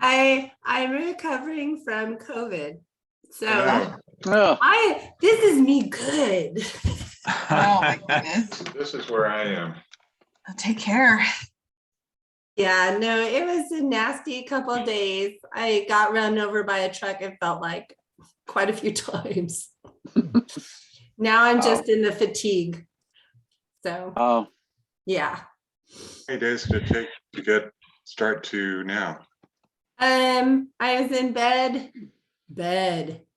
I'm recovering from COVID. So Oh. this is me good. Oh my goodness. This is where I am. Take care. Yeah, no, it was a nasty couple of days. I got run over by a truck, it felt like quite a few times. Now I'm just in the fatigue. So Oh, yeah. How many days did it take to start to now? I was in bed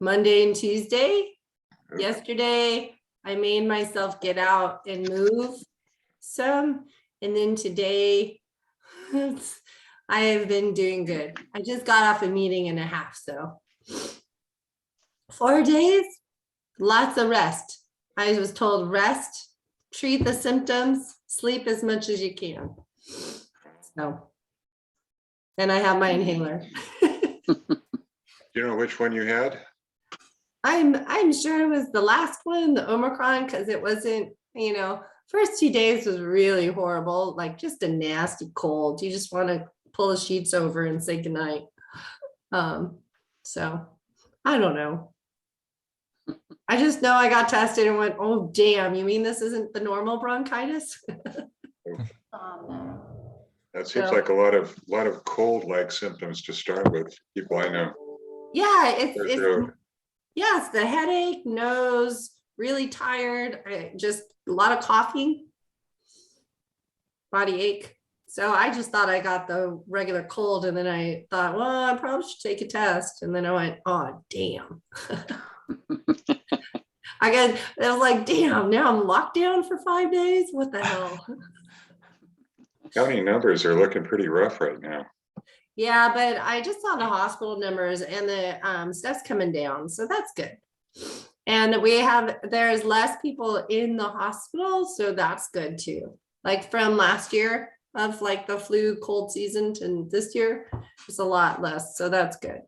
Monday and Tuesday. Okay. Yesterday, I made myself get out and move some. And then today, I have been doing good. I just got off a meeting and a half, so 4 days, lots of rest. I was told rest, treat the symptoms, sleep as much as you can. So, and I have my inhaler. Do you know which one you had? I'm sure it was the last one, the Omicron, because it wasn't, first 2 days was really horrible, like just a nasty cold. You just want to pull the sheets over and say goodnight. So I don't know. I just know I got tested and went, oh damn, you mean this isn't the normal bronchitis? That seems like a lot of cold-like symptoms to start with. People I know. Yeah, it's the headache, nose, really tired, just a lot of coughing, body ache. So I just thought I got the regular cold, and then I thought, well, I probably should take a test. And then I went, oh, damn. I was like, damn, now I'm locked down for 5 days. What the hell? County numbers are looking pretty rough right now. Yeah, but I just saw the hospital numbers and the stuff's coming down. So that's good. And there's less people in the hospital. So that's good too. Like from last year of like the flu cold season to this year, it's a lot less. So that's good.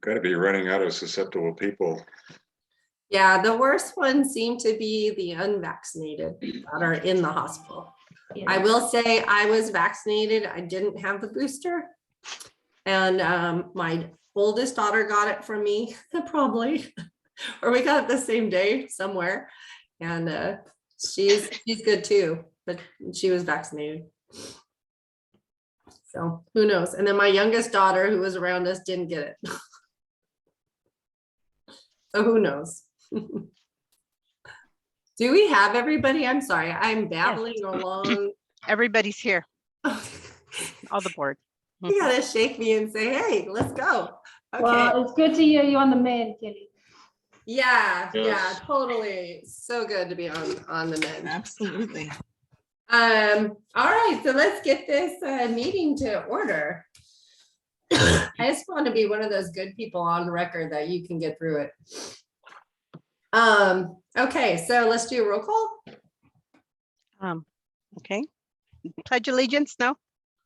Got to be running out of susceptible people. Yeah, the worst ones seem to be the unvaccinated that are in the hospital. Yeah. I will say I was vaccinated. I didn't have the booster. And my oldest daughter got it from me, probably, or we got it the same day somewhere. And she's good too, but she was vaccinated. So who knows? And then my youngest daughter who was around us didn't get it. So who knows? Do we have everybody? I'm sorry, I'm babbling along. Everybody's here. All the board. You gotta shake me and say, hey, let's go. Okay. Well, it's good to hear you on the mend, Kelly. Yeah, Yes. yeah, totally. So good to be on the mend. Absolutely. All right, so let's get this meeting to order. I just want to be one of those good people on record that you can get through it. Okay, so let's do a roll call. Okay. Pledge allegiance now.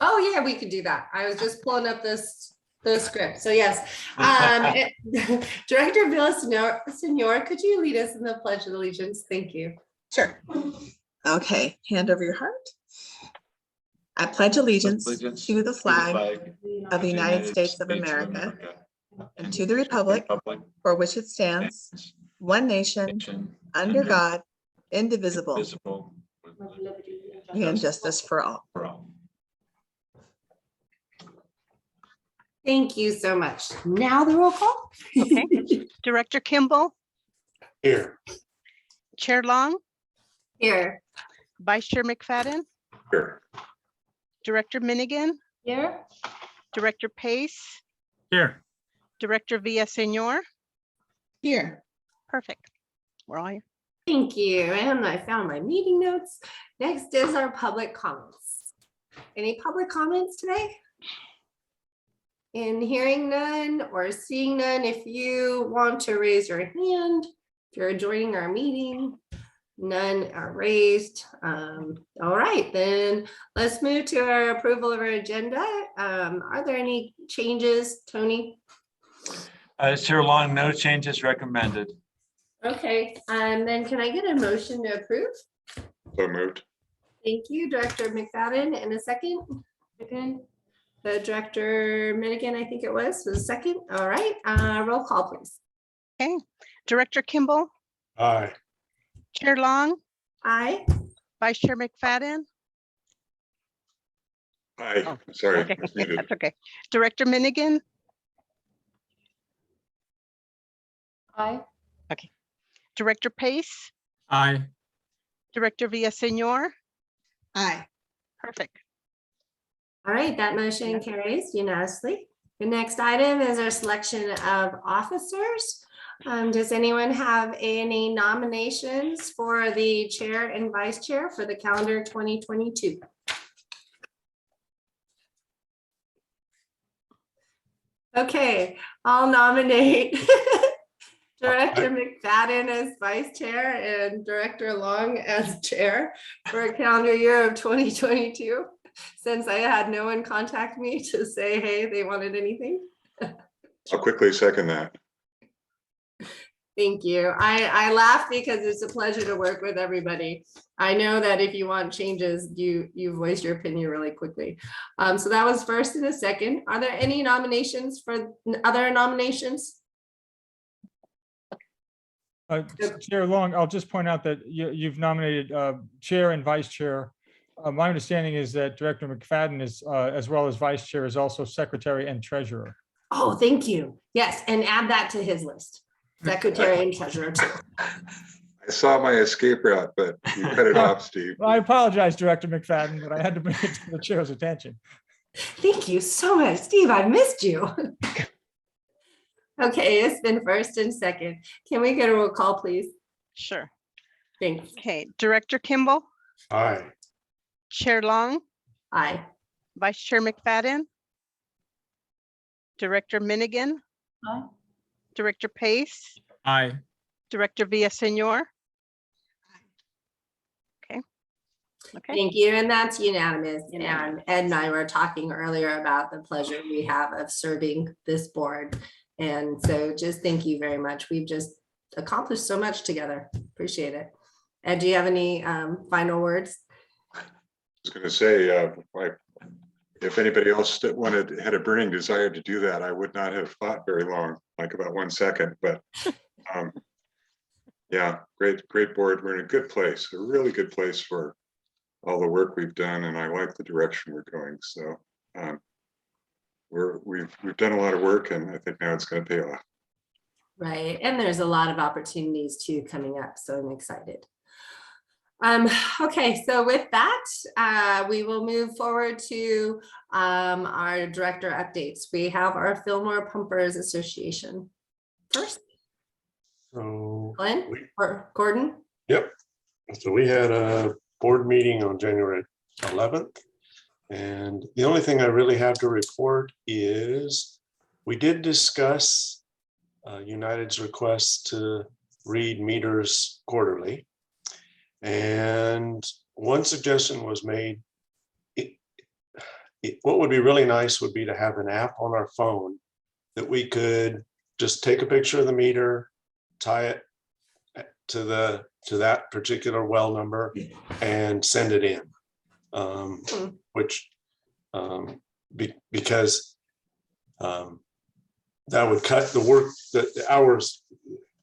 Oh yeah, we could do that. I was just pulling up the script. So yes, Director Villasenor, could you lead us in the Pledge of Allegiance? Thank you. Sure. Okay, hand over your heart. I pledge allegiance to the flag of the United States of America and to the republic for which it stands, one nation, under God, indivisible, and justice for all. Thank you so much. Now the roll call. Okay. Director Kimball. Here. Chair Long. Here. Vice Chair McFadden. Here. Director Minigan. Here. Director Pace. here. Director Villasenor. Here. Perfect. We're all here. Thank you. And I found my meeting notes. Next is our public comments. Any public comments today? In hearing none or seeing none, if you want to raise your hand, if you're joining our meeting, none are raised. All right, then let's move to our approval of our agenda. Are there any changes, Tony? Chair Long, no changes recommended. Okay, then can I get a motion to approve? So moved. Thank you, Director McFadden, and a second. Second. The Director Minigan, I think it was second. All right, roll call, please. Okay. Director Kimball, Aye. Chair Long, Aye. Vice Chair McFadden. Aye, Oh, sorry, Okay, I was muted. that's okay. Director Minigan, Aye. Director Pace, Aye. Director Villaseñor. Aye. Perfect. All right, that motion carries unanimously. The next item is our selection of officers. Does anyone have any nominations for the chair and vice chair for the calendar 2022? Okay, I'll nominate Director McFadden as vice chair and Director Long as chair for a calendar year of 2022. Since I had no one contact me to say, hey, they wanted anything. I'll quickly second that. Thank you. I laugh because it's a pleasure to work with everybody. I know that if you want changes, you voice your opinion really quickly. So that was first and a second. Are there any nominations for other nominations? Chair Long, I'll just point out that you've nominated chair and vice chair. My understanding is that Director McFadden is, as well as vice chair, is also secretary and treasurer. Oh, thank you. Yes, and add that to his list. Secretary and treasurer too. I saw my escape route, but you cut it off, Steve. Well, I apologize, Director McFadden, but I had to bring it to the chair's attention. Thank you so much, Steve. I missed you. Okay, it's been first and second. Can we get a roll call, please? Sure. Thanks. Okay. Director Kimball, Aye. Chair Long, Aye. Vice Chair McFadden, Director Minigan, Aye. Director Pace, Aye. Director Villaseñor. Okay. Okay. Thank you, and that's unanimous. And Ed and I were talking earlier about the pleasure we have of serving this board. And so just thank you very much. We've just accomplished so much together. Appreciate it. Ed, do you have any final words? I was going to say, if anybody else that had a burning desire to do that, I would not have thought very long, like about 1 second. But yeah, great board. We're in a good place, a really good place for all the work we've done, and I like the direction we're going. So we've done a lot of work, and I think now it's going to pay off. Right, and there's a lot of opportunities too coming up, so I'm excited. Okay, so with that, we will move forward to our director updates. We have our Fillmore Pumpers Association first. So, Glenn or Gordon? yep. So we had a board meeting on January 11th. And the only thing I really have to report is we did discuss United's request to read meters quarterly. And one suggestion was made. What would be really nice would be to have an app on our phone that we could just take a picture of the meter, tie it to that particular well number, and send it in. Because that would cut the work, the hours.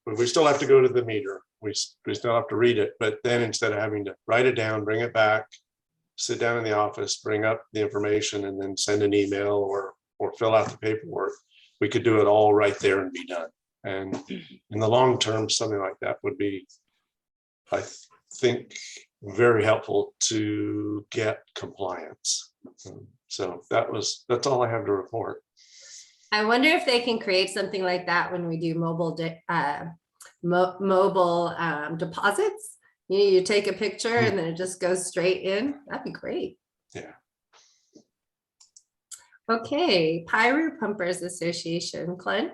But we still have to go to the meter. We still have to read it, but then instead of having to write it down, bring it back, sit down in the office, bring up the information, and then send an email or fill out the paperwork, we could do it all right there and be done. And in the long term, something like that would be, I think, very helpful to get compliance. So that's all I have to report. I wonder if they can create something like that when we do mobile deposits. You take a picture and then it just goes straight in. That'd be great. Yeah. Okay, Pyru Pumpers Association, Clint.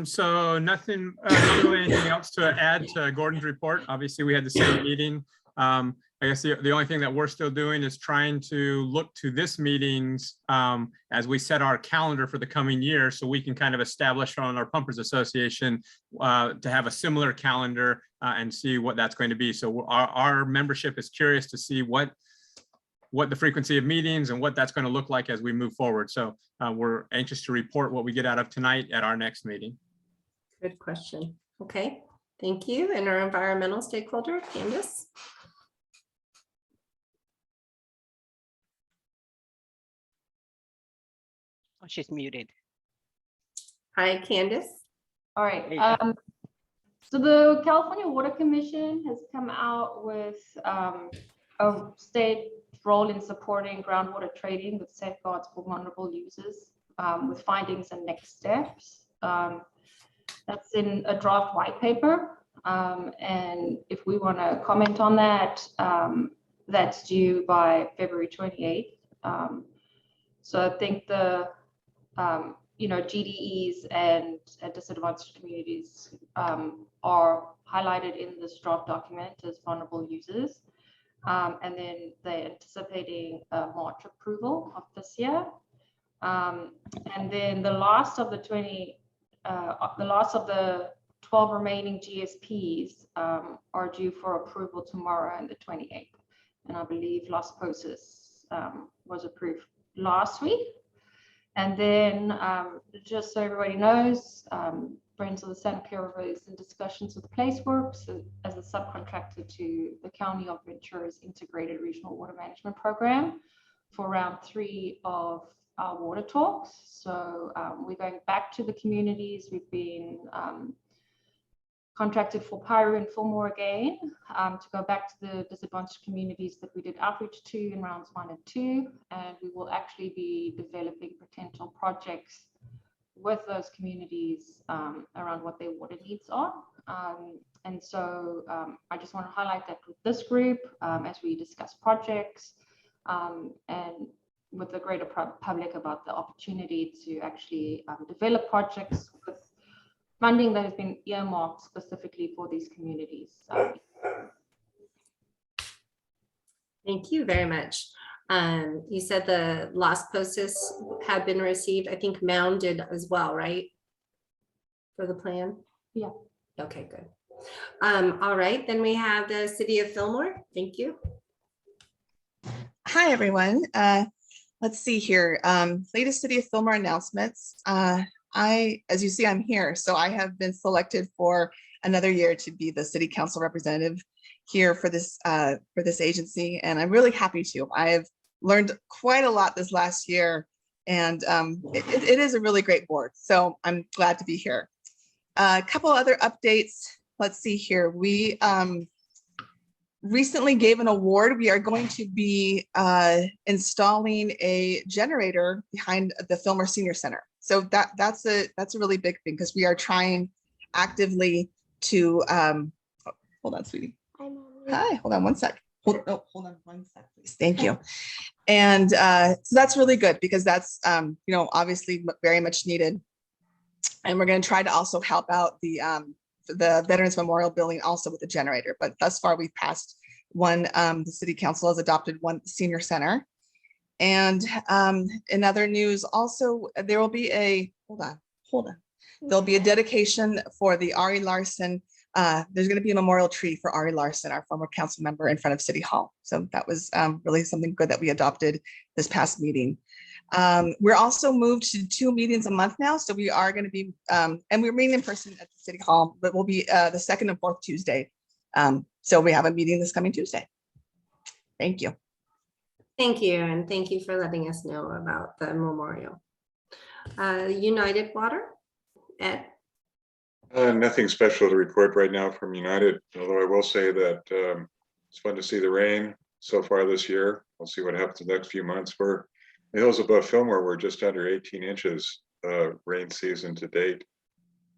So nothing, not really anything else to add to Gordon's report. Obviously, we had the same meeting. I guess the only thing that we're still doing is trying to look to this meetings as we set our calendar for the coming year, so we can kind of establish on our Pumpers Association to have a similar calendar and see what that's going to be. So our membership is curious to see what what the frequency of meetings and what that's going to look like as we move forward. So we're anxious to report what we get out of tonight at our next meeting. Good question. Okay, thank you. And our environmental stakeholder, Candace. Oh, she's muted. Hi, Candace. All right. There you go. So the California Water Commission has come out with a state role in supporting groundwater trading with safeguards for vulnerable users, with findings and next steps. That's in a draft white paper. And if we want to comment on that, that's due by February 28th. So I think the GDEs and disadvantaged communities are highlighted in this draft document as vulnerable users. And then they're anticipating a March approval of this year. And then the last of the 12 remaining GSPs are due for approval tomorrow and the 28th. And I believe Las Posas was approved last week. And then just so everybody knows, Friends of the Santa Clara River is in discussions with PlaceWorks as a subcontractor to the County of Ventura's Integrated Regional Water Management Program for round 3 of our water talks. So we're going back to the communities. We've been contracted for Pyro and Fillmore again to go back to the disadvantaged communities that we did outreach to in rounds 1 and 2. And we will actually be developing potential projects with those communities around what their water needs are. And so I just want to highlight that with this group as we discuss projects and with the greater public about the opportunity to actually develop projects with funding that has been earmarked specifically for these communities. Thank you very much. You said the Las Posas had been received. I think Mound did as well, right? For the plan? Yeah. Okay, good. All right, then we have the City of Fillmore. Thank you. Hi, everyone. Let's see here. Latest City of Fillmore announcements. As you see, I'm here. So I have been selected for another year to be the City Council representative here for this agency, and I'm really happy to. I have learned quite a lot this last year, and it is a really great board. So I'm glad to be here. A couple other updates. Let's see here. We recently gave an award. We are going to be installing a generator behind the Fillmore Senior Center. So that's a really big thing because we are trying actively to hold on, sweetie. Hi, hold on one sec. Hold on one sec, please. Thank you. And so that's really good because that's obviously very much needed. And we're going to try to also help out the Veterans Memorial Building also with the generator. But thus far, we've passed one. The City Council has adopted one senior center. And in other news, also there will be a hold on. There'll be a dedication for the Ari Larson. There's going to be a memorial tree for Ari Larson, our former council member, in front of City Hall. So that was really something good that we adopted this past meeting. We're also moved to 2 meetings a month now. So we are going to be, and we're meeting in person at the City Hall, but we'll be the 2nd and 4th Tuesday. So we have a meeting this coming Tuesday. Thank you. Thank you, and thank you for letting us know about the memorial. United Water, Ed? Nothing special to report right now from United, although I will say that it's fun to see the rain so far this year. We'll see what happens the next few months. The hills above Fillmore were just under 18 inches rain season to date,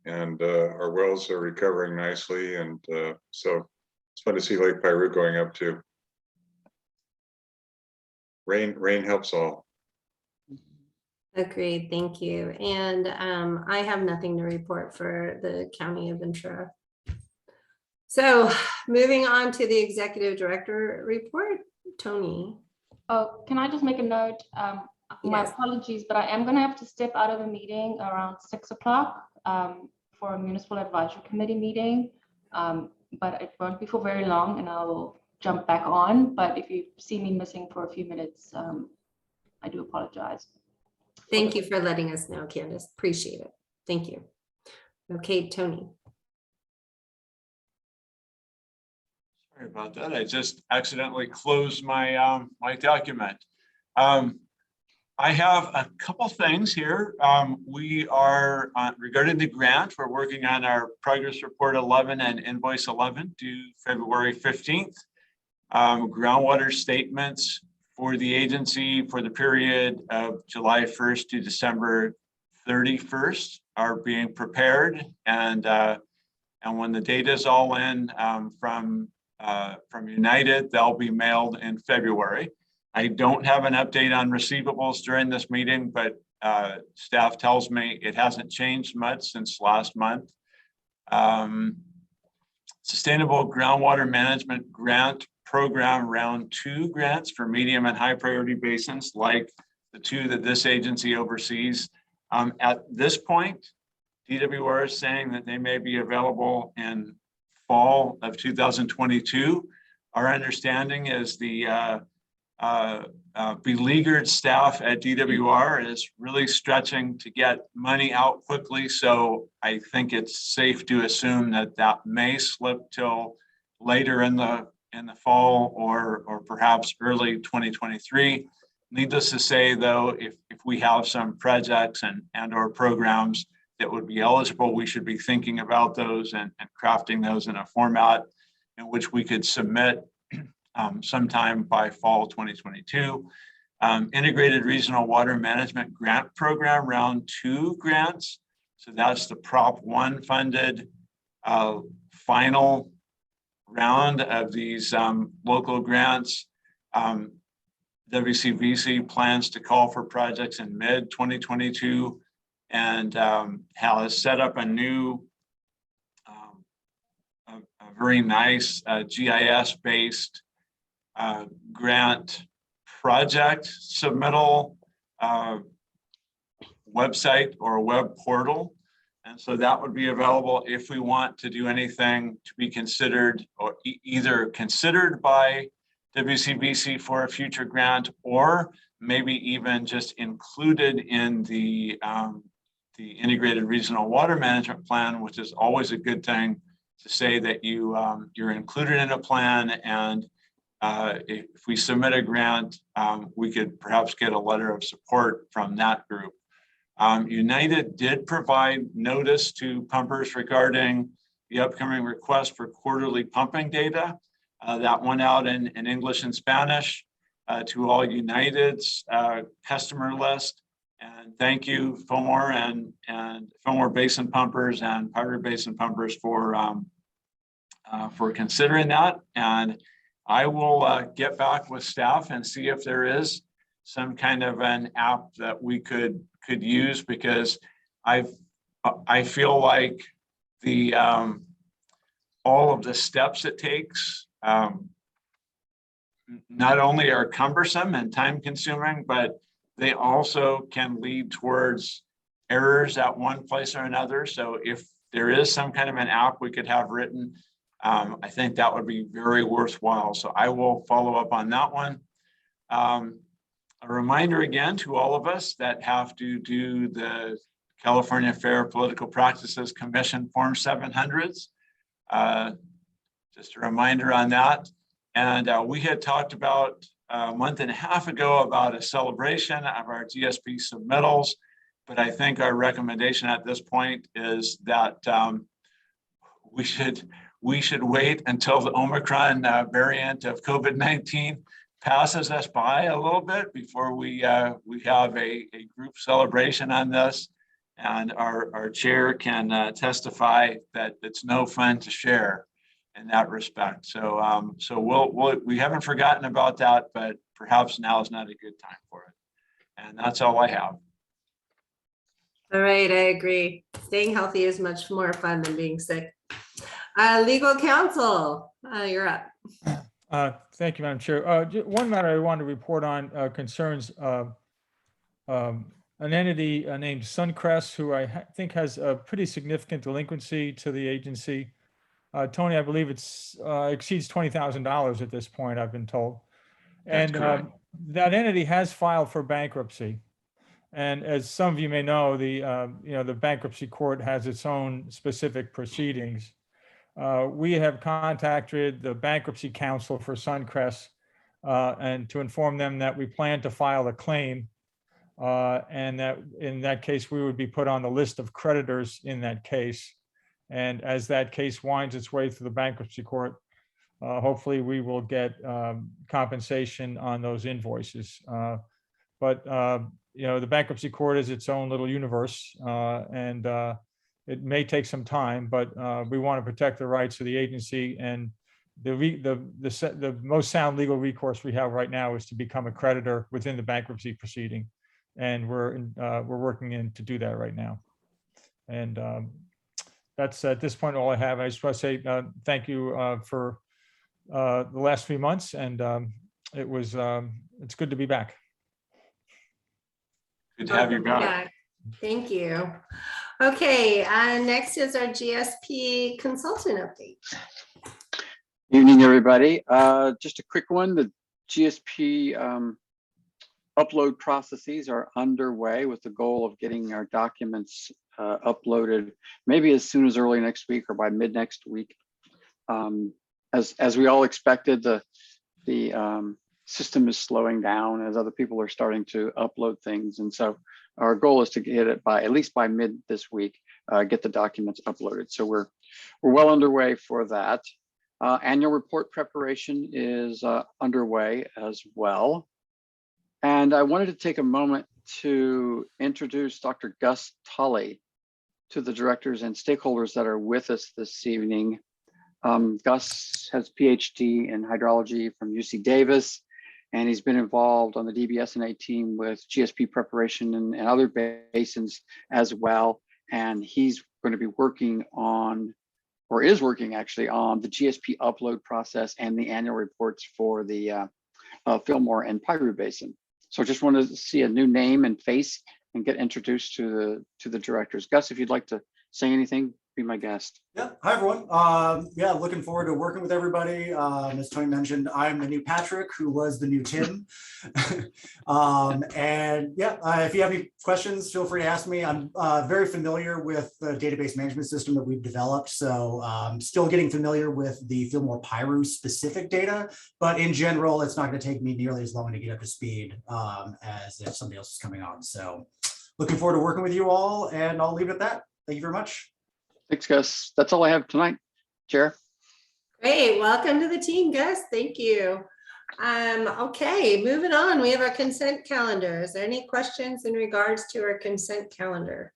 and our wells are recovering nicely, and so it's fun to see Lake Piru going up too. Rain helps all. Agreed, thank you. And I have nothing to report for the County of Ventura. So moving on to the Executive Director report, Tony. Oh, can I just make a note? My Yes. apologies, but I am going to have to step out of the meeting around 6 o'clock for a Municipal Advisory Committee meeting. But it won't be for very long, and I will jump back on, but if you see me missing for a few minutes, I do apologize. Thank you for letting us know, Candace. Appreciate it. Thank you. Okay, Tony. Sorry about that. I just accidentally closed my my document. I have a couple things here. We are regarding the grant, we're working on our progress report 11 and invoice 11 due February 15th. Groundwater statements for the agency for the period of July 1st to December 31st are being prepared, and when the data is all in from United, they'll be mailed in February. I don't have an update on receivables during this meeting, but staff tells me it hasn't changed much since last month. Sustainable Groundwater Management Grant Program Round 2 grants for medium and high priority basins, like the two that this agency oversees. At this point, DWR is saying that they may be available in fall of 2022. Our understanding is the beleaguered staff at DWR is really stretching to get money out quickly. So I think it's safe to assume that that may slip till later in the fall or perhaps early 2023. Needless to say, though, if we have some projects and or programs that would be eligible, we should be thinking about those and crafting those in a format in which we could submit sometime by fall 2022. Integrated Regional Water Management Grant Program Round 2 grants. So that's the Prop 1 funded final round of these local grants. WCVC plans to call for projects in mid 2022 and has set up a new, a very nice GIS based grant project submittal website or web portal. And so that would be available if we want to do anything to be considered or either considered by WCVC for a future grant, or maybe even just included in the Integrated Regional Water Management Plan, which is always a good thing to say that you're included in a plan. And if we submit a grant, we could perhaps get a letter of support from that group. United did provide notice to pumpers regarding the upcoming request for quarterly pumping data. That went out in English and Spanish to all United's customer list. And thank you, Fillmore and Fillmore Basin pumpers and Pirate Basin pumpers for considering that. And I will get back with staff and see if there is some kind of an app that we could use, because I feel like the all of the steps it takes not only are cumbersome and time consuming, but they also can lead towards errors at one place or another. So if there is some kind of an app we could have written, I think that would be very worthwhile. So I will follow up on that one. A reminder again to all of us that have to do the California Fair Political Practices Commission Form 700s. Just a reminder on that. And we had talked about a month and a half ago about a celebration of our GSP submittals, but I think our recommendation at this point is that we should wait until the Omicron variant of COVID-19 passes us by a little bit before we have a group celebration on this. And our chair can testify that it's no fun to share in that respect. So we haven't forgotten about that, but perhaps now is not a good time for it. And that's all I have. All right, I agree. Staying healthy is much more fun than being sick. Legal counsel, you're up. Thank you, Madam Chair. One matter I wanted to report on concerns an entity named Suncrest, who I think has a pretty significant delinquency to the agency. Tony, I believe it's exceeds $20,000 at this point, I've been told. That's And correct. that entity has filed for bankruptcy. And as some of you may know, the bankruptcy court has its own specific proceedings. We have contacted the bankruptcy counsel for Suncrest and to inform them that we plan to file a claim, and that in that case, we would be put on the list of creditors in that case. And as that case winds its way through the bankruptcy court, hopefully we will get compensation on those invoices. But the bankruptcy court is its own little universe, and it may take some time, but we want to protect the rights of the agency. And the most sound legal recourse we have right now is to become a creditor within the bankruptcy proceeding, and we're working in to do that right now. And that's at this point all I have. I just want to say thank you for the last 3 months, and it's good to be back. Good to have you back. Thank you. Okay, next is our GSP consultant update. Evening, everybody. Just a quick one. The GSP upload processes are underway with the goal of getting our documents uploaded maybe as soon as early next week or by mid next week. As we all expected, the system is slowing down as other people are starting to upload things. And so our goal is to get it at least by mid this week, get the documents uploaded. So we're well underway for that. Annual report preparation is underway as well. And I wanted to take a moment to introduce Dr. Gus Tully to the directors and stakeholders that are with us this evening. Gus has a PhD in hydrology from UC Davis, and he's been involved on the DBSNA team with GSP preparation and other basins as well. And he's going to be working on, or is working actually on, the GSP upload process and the annual reports for the Fillmore and Piru Basin. So I just wanted to see a new name and face and get introduced to the directors. Gus, if you'd like to say anything, be my guest. Yeah, hi everyone. Yeah, looking forward to working with everybody. As Tony mentioned, I'm the new Patrick, who was the new Tim. And yeah, if you have any questions, feel free to ask me. I'm very familiar with the database management system that we've developed. So still getting familiar with the Fillmore Piru specific data, but in general, it's not going to take me nearly as long to get up to speed as if somebody else is coming on. So looking forward to working with you all, and I'll leave it at that. Thank you very much. Thanks, Gus. That's all I have tonight. Chair. Great, welcome to the team, Gus. Thank you. Okay, moving on. We have our consent calendar. Is there any questions in regards to our consent calendar?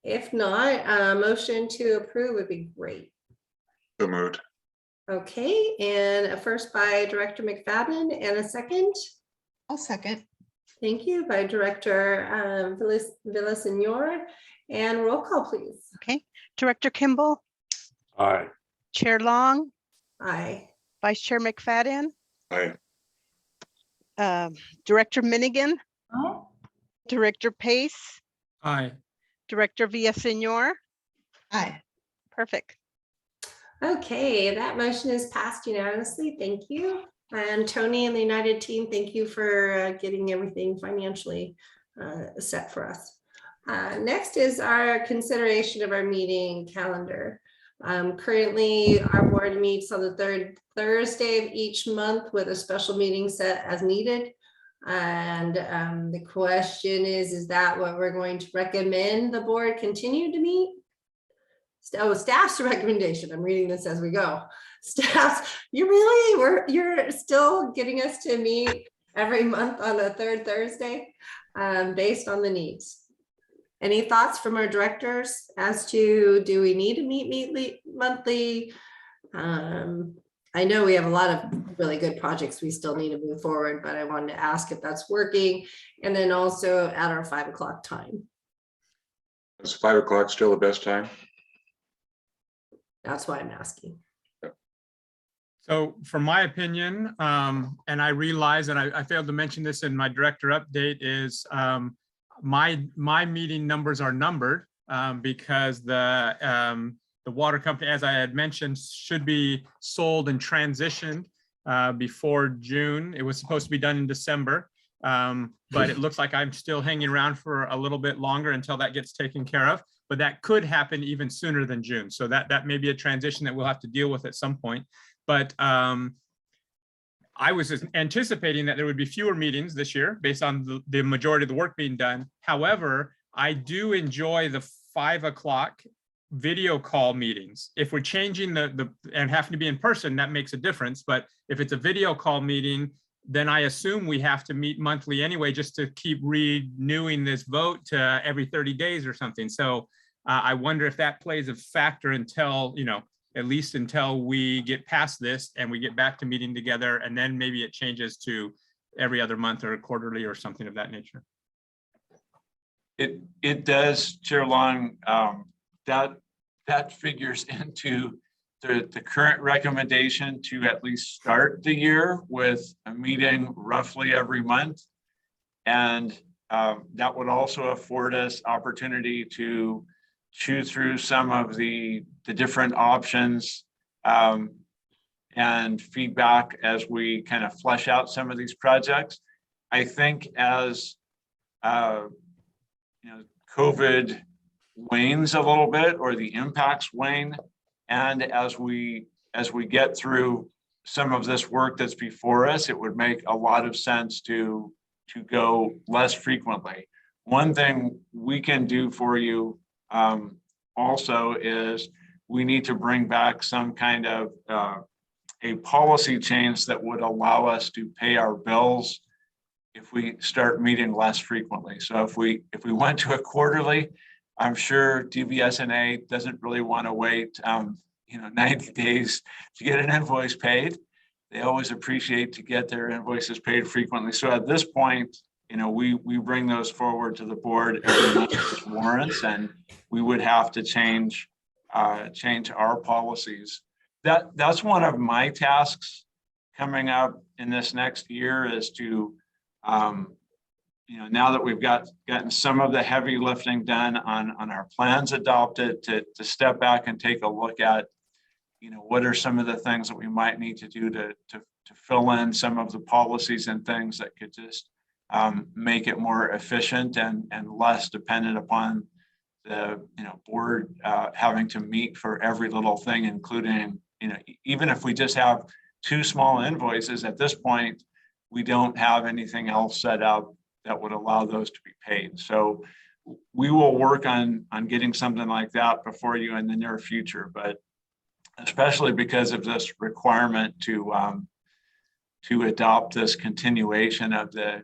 If not, a motion to approve would be great. So moved. Okay, and a first by Director McFadden and a second. I'll second. Thank you, by Director Villasenor. And roll call, please. Okay, Director Kimball, Aye. Chair Long, Aye. Vice Chair McFadden, Aye. Director Minigan, Aye. Director Pace, Aye. Director Villasenor. Aye. Perfect. Okay, that motion is passed unanimously. Thank you. And Tony and the United team, thank you for getting everything financially set for us. Next is our consideration of our meeting calendar. Currently, our board meets on the third Thursday of each month with a special meeting set as needed. And the question is that what we're going to recommend the board continue to meet? Oh, staff's recommendation. I'm reading this as we go. Staff, you're still getting us to meet every month on the third Thursday based on the needs. Any thoughts from our directors as to, do we need to meet monthly? I know we have a lot of really good projects we still need to move forward, but I wanted to ask if that's working. And then also at our 5 o'clock time. Is 5 o'clock still the best time? That's why I'm asking. So from my opinion, and I realize that I failed to mention this in my director update, is my meeting numbers are numbered because the the water company, as I had mentioned, should be sold and transitioned before June. It was supposed to be done in December, but it looks like I'm still hanging around for a little bit longer until that gets taken care of. But that could happen even sooner than June. So that may be a transition that we'll have to deal with at some point. But I was anticipating that there would be fewer meetings this year based on the majority of the work being done. However, I do enjoy the 5 o'clock video call meetings. If we're changing and having to be in person, that makes a difference. But if it's a video call meeting, then I assume we have to meet monthly anyway, just to keep renewing this vote to every 30 days or something. So I wonder if that plays a factor until, at least until we get past this and we get back to meeting together, and then maybe it changes to every other month or quarterly or something of that nature. It does, Chair Long, that figures into the current recommendation to at least start the year with a meeting roughly every month. And that would also afford us opportunity to chew through some of the different options and feedback as we kind of flesh out some of these projects. I think as COVID wanes a little bit, or the impacts wane, and as we get through some of this work that's before us, it would make a lot of sense to go less frequently. One thing we can do for you also is we need to bring back some kind of a policy change that would allow us to pay our bills if we start meeting less frequently. So if we went to a quarterly, I'm sure DBSNA doesn't really want to wait 90 days to get an invoice paid. They always appreciate to get their invoices paid frequently. So at this point, we bring those forward to the board every month as warrants, and we would have to change our policies. That's one of my tasks coming up in this next year, is to now that we've gotten some of the heavy lifting done on our plans adopted, to step back and take a look at what are some of the things that we might need to do to fill in some of the policies and things that could just make it more efficient and less dependent upon the board having to meet for every little thing, including even if we just have 2 small invoices at this point, we don't have anything else set up that would allow those to be paid. So we will work on getting something like that before you in the near future, but especially because of this requirement to adopt this continuation of the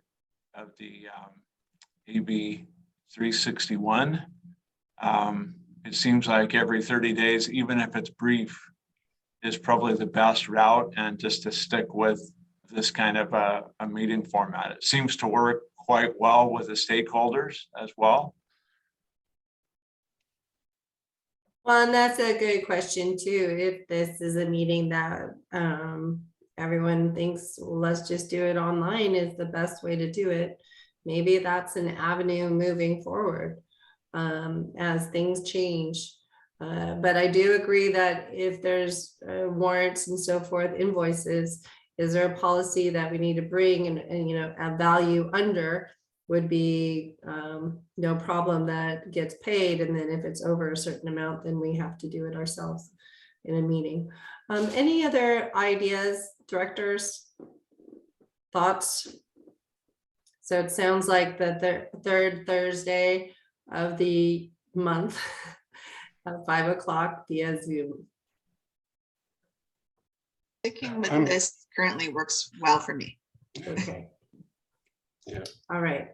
AB 361. It seems like every 30 days, even if it's brief, is probably the best route, and just to stick with this kind of a meeting format. It seems to work quite well with the stakeholders as well. Well, and that's a good question too. If this is a meeting that everyone thinks, well, let's just do it online is the best way to do it. Maybe that's an avenue moving forward as things change. But I do agree that if there's warrants and so forth, invoices, is there a policy that we need to bring and a value under would be no problem, that gets paid. And then if it's over a certain amount, then we have to do it ourselves in a meeting. Any other ideas, directors, thoughts? So it sounds like the third Thursday of the month at 5 o'clock via Zoom. Sticking with this currently works well for me. Okay. Yeah. All right.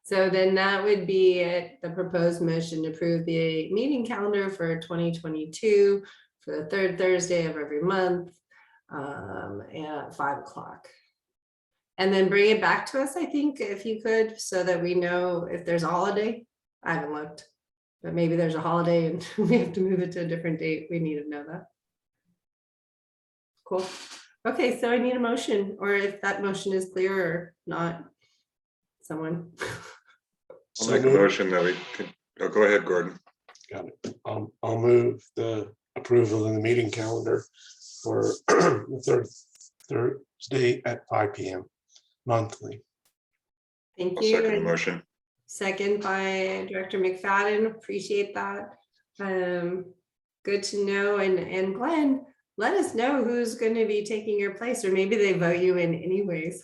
So then that would be it. The proposed motion to approve the meeting calendar for 2022 for the third Thursday of every month at 5 o'clock. And then bring it back to us, I think, if you could, so that we know if there's a holiday. I haven't looked, but maybe there's a holiday and we have to move it to a different date. We need to know that. Cool. Okay, so I need a motion, or if that motion is clear or not, someone. I'll make a motion that we can, go ahead, Gordon. Got it. I'll move the approval in the meeting calendar for the third Thursday at 5 p.m. monthly. Thank I'll second the you. motion. Second by Director McFadden. Appreciate that. Good to know. And Glenn, let us know who's going to be taking your place, or maybe they vote you in anyways.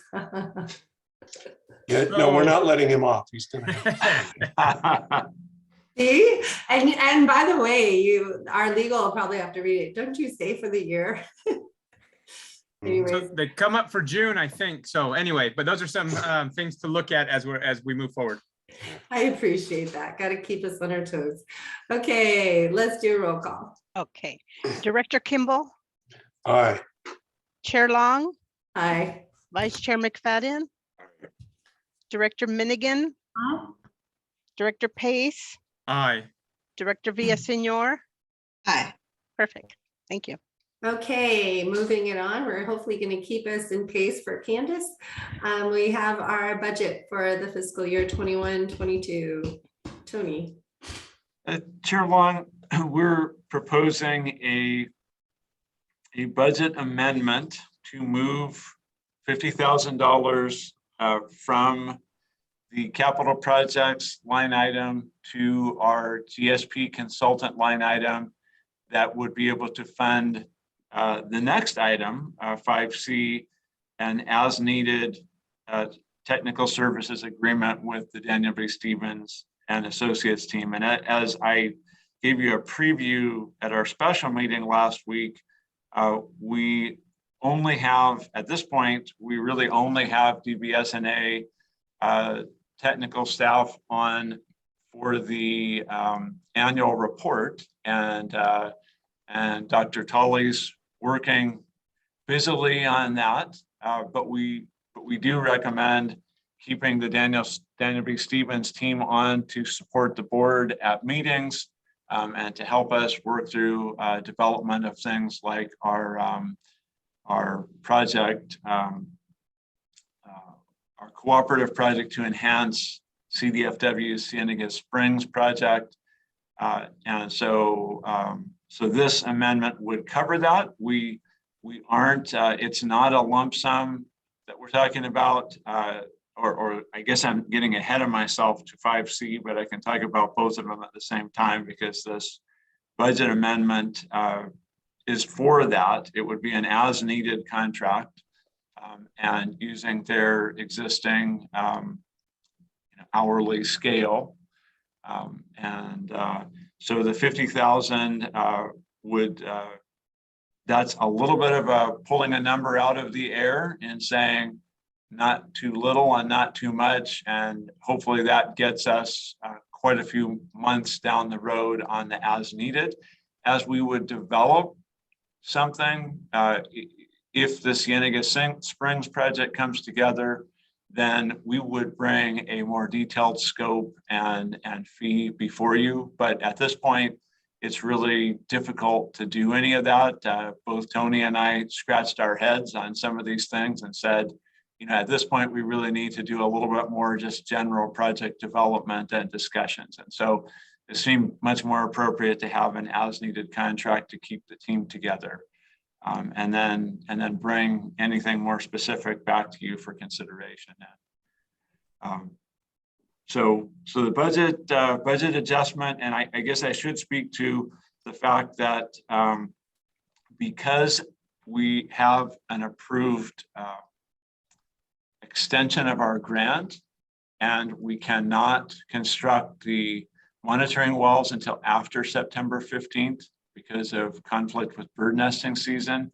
Yeah, no, we're not letting him off. He's gonna. See, and by the way, our legal will probably have to read it. Don't you stay for the year? Anyways, So they come up for June, I think. So anyway, but those are some things to look at as we move forward. I appreciate that. Got to keep us on our toes. Okay, let's do a roll call. Okay. Director Kimball, Aye. Chair Long, Aye. Vice Chair McFadden, Director Minigan, Director Pace, Aye. Director Villaseñor. Aye. Perfect. Thank you. Okay, moving it on. We're hopefully going to keep us in pace for Candace. We have our budget for the fiscal year 21-22. Tony. Chair Long, we're proposing a budget amendment to move $50,000 from the capital projects line item to our GSP consultant line item that would be able to fund the next item, 5C, an as needed technical services agreement with the Daniel B. Stevens and Associates team. And as I gave you a preview at our special meeting last week, we only have, at this point, we really only have DBSNA technical staff on for the annual report, and Dr. Tully's working busily on that, but we do recommend keeping the Daniel B. Stevens team on to support the board at meetings and to help us work through development of things like our project, our cooperative project to enhance CDFW's Cienega Springs project. And so this amendment would cover that. We aren't, it's not a lump sum that we're talking about, or I guess I'm getting ahead of myself to 5C, but I can talk about both of them at the same time because this budget amendment is for that. It would be an as needed contract and using their existing hourly scale. So the 50,000 would, that's a little bit of a pulling a number out of the air and saying not too little and not too much. And hopefully that gets us quite a few months down the road on the as needed. As we would develop something, if the Cienega Springs project comes together, then we would bring a more detailed scope and fee before you. But at this point, it's really difficult to do any of that. Both Tony and I scratched our heads on some of these things and said, you know, at this point, we really need to do a little bit more just general project development and discussions. And so it seemed much more appropriate to have an as needed contract to keep the team together. And then bring anything more specific back to you for consideration. So the budget adjustment, and I guess I should speak to the fact that because we have an approved extension of our grant, and we cannot construct the monitoring wells until after September 15th because of conflict with bird nesting season,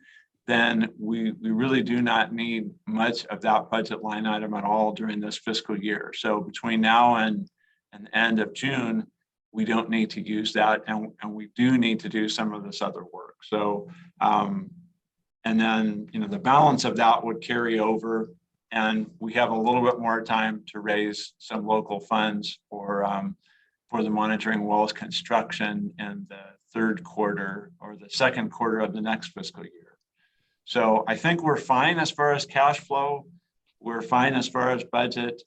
then we really do not need much of that budget line item at all during this fiscal year. So between now and the end of June, we don't need to use that, and we do need to do some of this other work. So, and then, you know, the balance of that would carry over, and we have a little bit more time to raise some local funds for the monitoring wells construction in the third quarter or the second quarter of the next fiscal year. So I think we're fine as far as cash flow. We're fine as far as budget,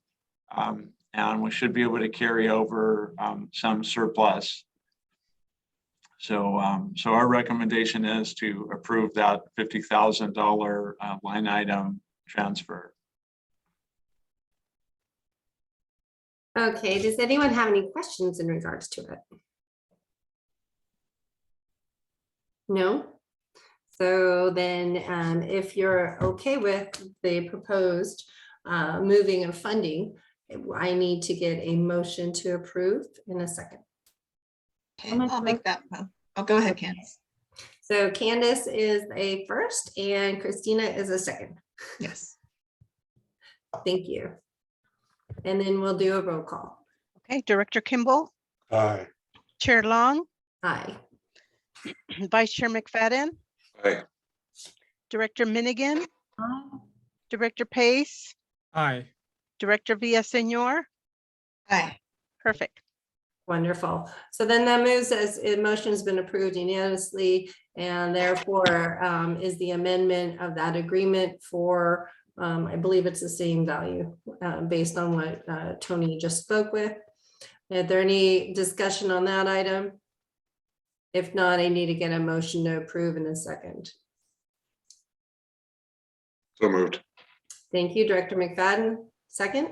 and we should be able to carry over some surplus. So our recommendation is to approve that $50,000 line item transfer. Okay, does anyone have any questions in regards to it? No? So then if you're okay with the proposed moving of funding, I need to get a motion to approve in a second. Okay, I'll make that. I'll go ahead, Candace. So Candace is a first and Christina is a second. Yes. Thank you. And then we'll do a roll call. Okay, Director Kimball, Aye. Chair Long, Aye. Vice Chair McFadden, Aye. Director Minigan, Aye. Director Pace, Aye. Director Villaseñor. Aye. Perfect. Wonderful. So then that moves as motion has been approved unanimously, and therefore is the amendment of that agreement for, I believe it's the same value based on what Tony just spoke with. Is there any discussion on that item? If not, I need to get a motion to approve in a second. So moved. Thank you, Director McFadden. Second?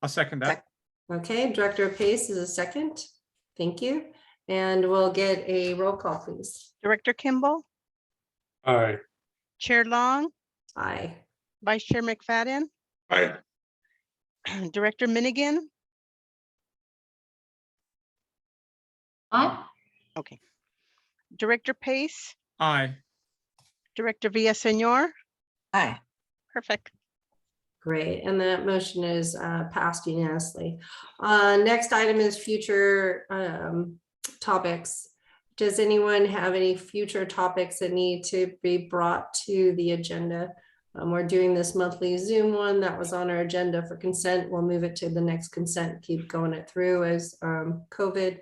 I'll second that. Okay, Director Pace is a second. Thank you. And we'll get a roll call, please. Director Kimball, Aye. Chair Long, Aye. Vice Chair McFadden, Aye. Director Minigan. Aye. Okay. Director Pace, Aye. Director Villaseñor. Aye. Perfect. Great, and that motion is passed unanimously. Next item is future topics. Does anyone have any future topics that need to be brought to the agenda? We're doing this monthly Zoom one that was on our agenda for consent. We'll move it to the next consent, keep going it through as COVID.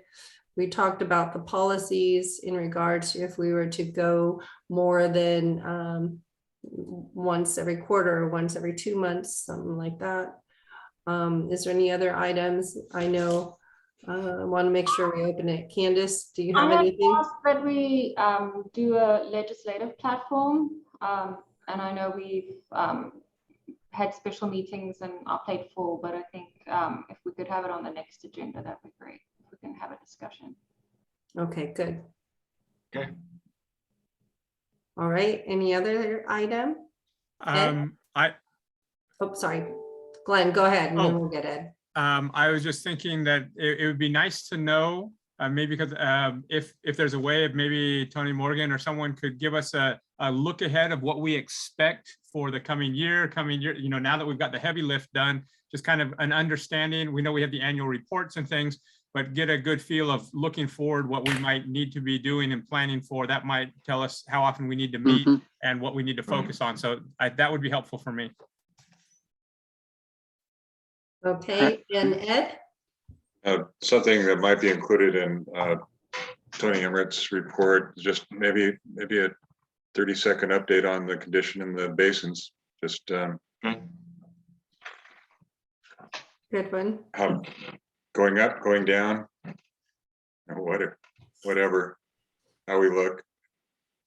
We talked about the policies in regards to if we were to go more than once every quarter or once every 2 months, something like that. Is there any other items? I know I want to make sure we open it. Candace, do you have anything? Asked that we do a legislative platform, and I know we've had special meetings and our plate full, but I think if we could have it on the next agenda, that'd be great. If we can have a discussion. Okay, good. Okay. All right, any other item? Oh, sorry. Glenn, go ahead and then we'll get Ed. I was just thinking that it would be nice to know, maybe because if there's a way of maybe Tony Morgan or someone could give us a look ahead of what we expect for the coming year, you know, now that we've got the heavy lift done, just kind of an understanding. We know we have the annual reports and things, but get a good feel of looking forward, what we might need to be doing and planning for. That might tell us how often we need to meet and what we need to focus on. So that would be helpful for me. Okay, and Ed? Something that might be included in Tony Emmert's report, just maybe a 30-second update on the condition in the basins. Just Good one. how going up, going down, or whatever, how we look.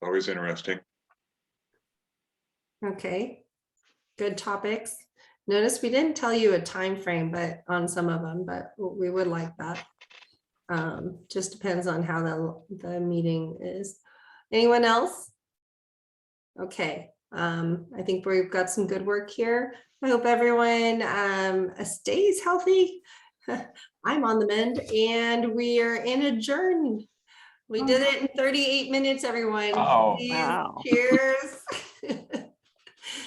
Always interesting. Okay, good topics. Notice we didn't tell you a time frame, but on some of them, but we would like that. Just depends on how the meeting is. Anyone else? Okay, I think we've got some good work here. I hope everyone stays healthy. I'm on the mend, and we are in adjourned. We did it in 38 minutes, everyone. Oh, Please, wow. Cheers.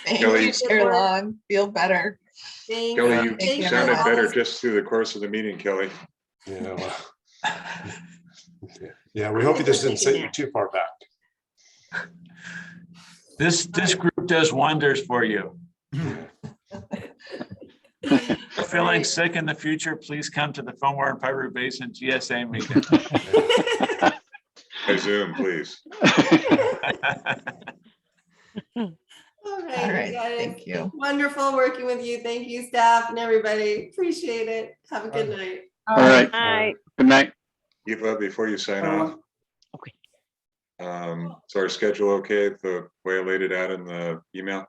Thank Kelly, you, Chair Long. Feel better. Thank Kelly, you. you Thank you. sounded better just through the course of the meeting, Kelly. Yeah. Well, yeah, we hope this didn't set you too far back. This group does wonders for you. If you're feeling sick in the future, please come to the Fillmore and Piru Basin GSA meeting. By Zoom, please. All All right, guys. thank you. Wonderful working with you. Thank you, staff and everybody. Appreciate it. Have a good night. All right. All right. Good night. Eva, before you sign off, Okay. So our schedule okay, the way I laid it out in the email?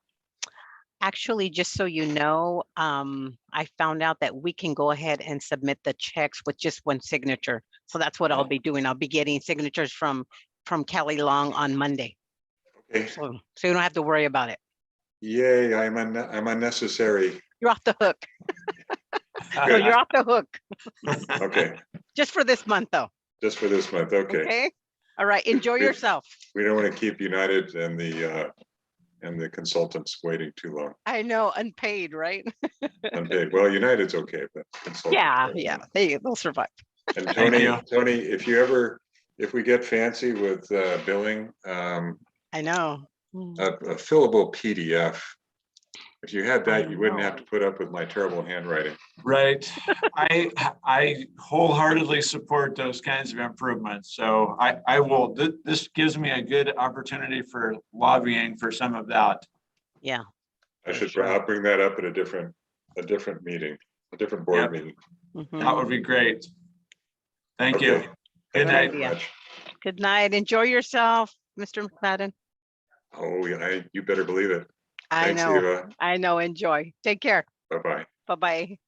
Actually, just so you know, I found out that we can go ahead and submit the checks with just one signature. So that's what I'll be doing. I'll be getting signatures from Kelly Long on Monday. Okay. So you don't have to worry about it. Yay, I'm unnecessary. You're off the hook. No, you're off the hook. Okay, Just for this month, though. just for this month, okay. Okay. All right. Enjoy We- yourself. We don't want to keep United and the consultants waiting too long. I know, unpaid, right? Unpaid. Well, United's okay, but consultants. Yeah. They'll survive. And Thank Tony, you. if we get fancy with billing, I know. a fillable PDF. If you had that, I you wouldn't have know. to put up with my terrible handwriting. Right. I wholeheartedly support those kinds of improvements. So I will, this gives me a good opportunity for lobbying for some of that. Yeah. I'll bring that up at a different meeting, a different board Yep. meeting. Mhm. That would be great. Thank you. Okay. Good Thank you night. very much. Good night. Enjoy yourself, Mr. McFadden. Oh, yeah, you better believe it. I Thanks, know. Eva. I know. Enjoy. Take care. Bye-bye. Bye-bye.